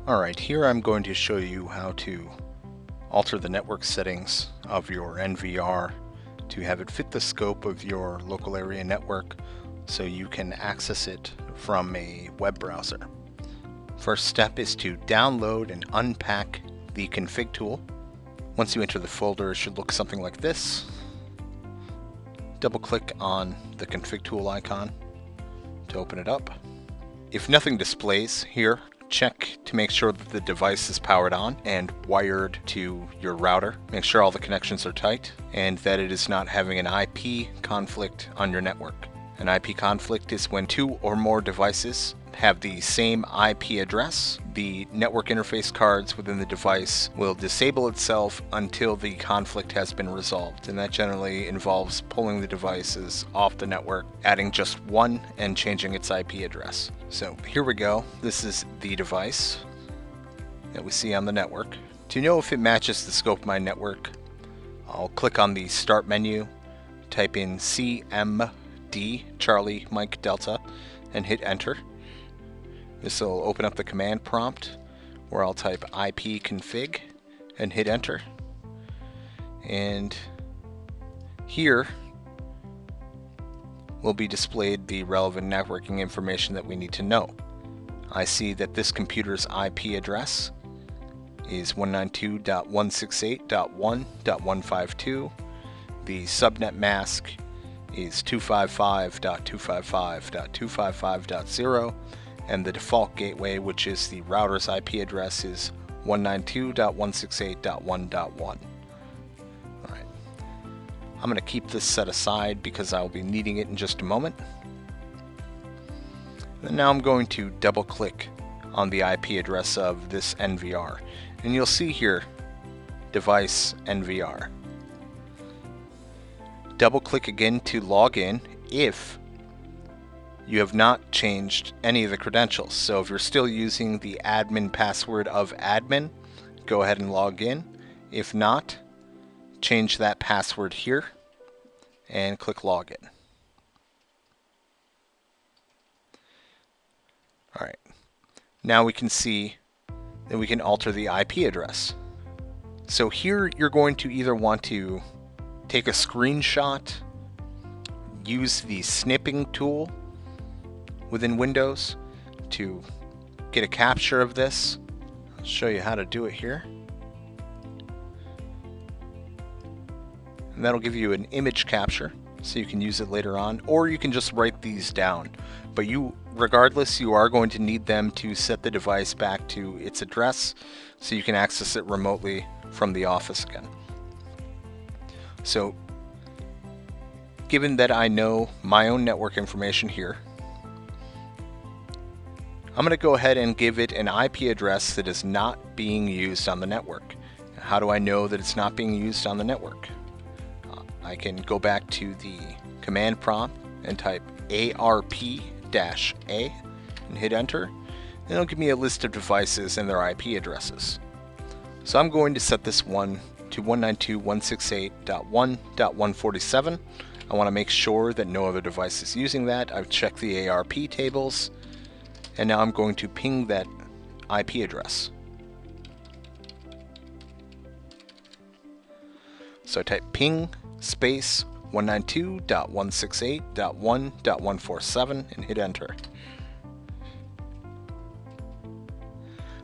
Alright, here I'm going to show you how to alter the network settings of your NVR to have it fit the scope of your local area network so you can access it from a web browser. First step is to download and unpack the config tool. Once you enter the folder, it should look something like this. Double click on the config tool icon to open it up. If nothing displays here, check to make sure that the device is powered on and wired to your router. Make sure all the connections are tight and that it is not having an IP conflict on your network. An IP conflict is when two or more devices have the same IP address. The network interface cards within the device will disable itself until the conflict has been resolved, and that generally involves pulling the devices off the network, adding just one, and changing its IP address. So here we go. This is the device that we see on the network. To know if it matches the scope of my network, I'll click on the Start menu, type in CMD, Charlie Mike Delta, and hit Enter. This will open up the command prompt where I'll type ipconfig and hit Enter. And here will be displayed the relevant networking information that we need to know. I see that this computer's IP address is 192.168.1.152. The subnet mask is 255.255.255.0. and the default gateway, which is the router's IP address, is 192.168.1.1. Alright, I'm going to keep this set aside because I'll be needing it in just a moment. And now I'm going to double click on the IP address of this NVR, and you'll see here device NVR. Double click again to log in if you have not changed any of the credentials. So if you're still using the admin password of admin, go ahead and log in. If not, change that password here and click login. Alright, now we can see that we can alter the IP address. So here you're going to either want to take a screenshot, use the snipping tool within Windows to get a capture of this. I'll show you how to do it here. And that'll give you an image capture so you can use it later on, or you can just write these down. But regardless, you are going to need them to set the device back to its address so you can access it remotely from the office again. So, given that I know my own network information here, I'm going to go ahead and give it an IP address that is not being used on the network. How do I know that it's not being used on the network? I can go back to the command prompt and type ARP-A and hit Enter, and it'll give me a list of devices and their IP addresses. So I'm going to set this one to 192.168.1.147. I want to make sure that no other device is using that. I've checked the ARP tables, and now I'm going to ping that IP address. So type ping space 192.168.1.147 and hit Enter.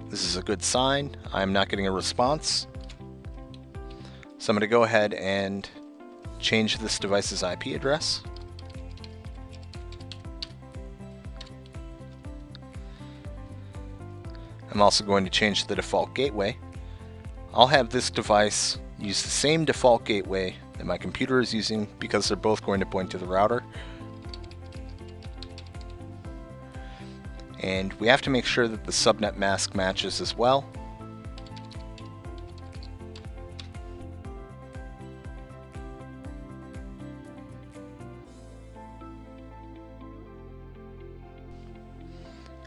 This is a good sign. I'm not getting a response. So I'm going to go ahead and change this device's IP address. I'm also going to change the default gateway. I'll have this device use the same default gateway that my computer is using because they're both going to point to the router. And we have to make sure that the subnet mask matches as well.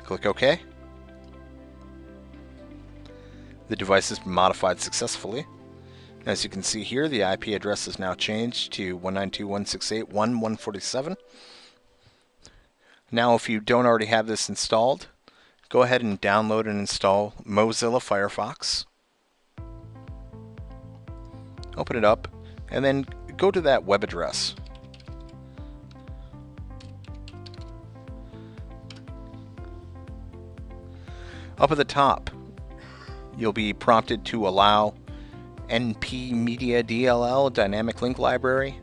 Click OK. The device has been modified successfully. As you can see here, the IP address is now changed to 192.168.1.147. Now, if you don't already have this installed, go ahead and download and install Mozilla Firefox. Open it up, and then go to that web address. Up at the top, you'll be prompted to allow NP Media DLL Dynamic Link Library.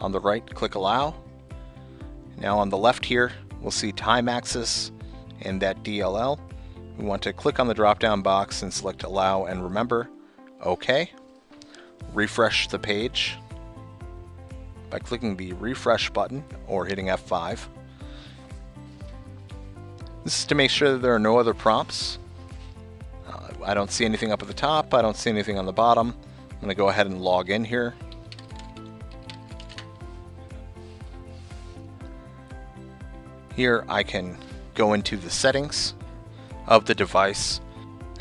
On the right, click Allow. Now on the left here, we'll see Time Access and that DLL. We want to click on the drop-down box and select Allow and Remember. OK. Refresh the page by clicking the Refresh button or hitting F5. This is to make sure that there are no other prompts. I don't see anything up at the top. I don't see anything on the bottom. I'm going to go ahead and log in here. Here I can go into the settings of the device.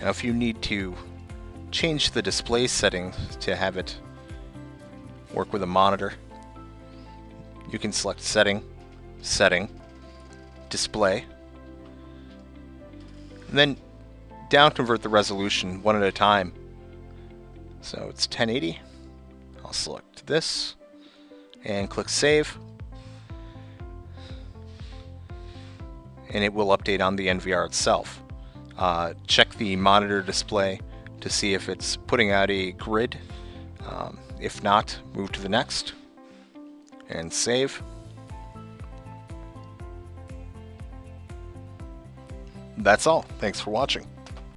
Now if you need to change the display settings to have it work with a monitor, you can select Setting, Setting, Display, and then down convert the resolution one at a time. So it's 1080. I'll select this and click Save, and it will update on the NVR itself. Check the monitor display to see if it's putting out a grid. If not, move to the next and save. That's all. Thanks for watching.